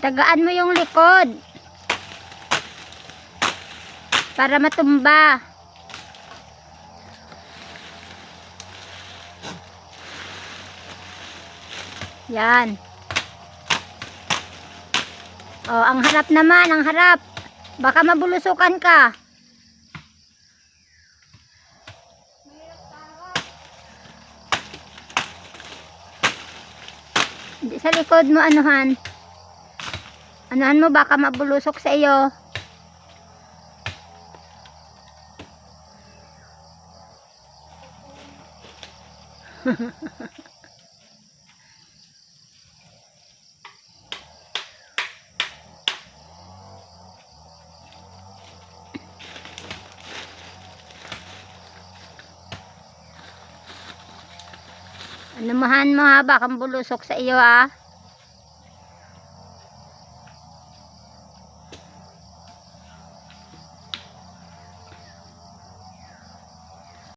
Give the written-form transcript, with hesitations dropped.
Tagaan mo yung likod. Para matumba. Yan. Oh, ang harap naman, ang harap. Baka mabulusukan ka. Sa likod mo anuhan. Anuhan mo baka mabulusok sa iyo. Anumahan mo ha, baka bulusok sa iyo ha.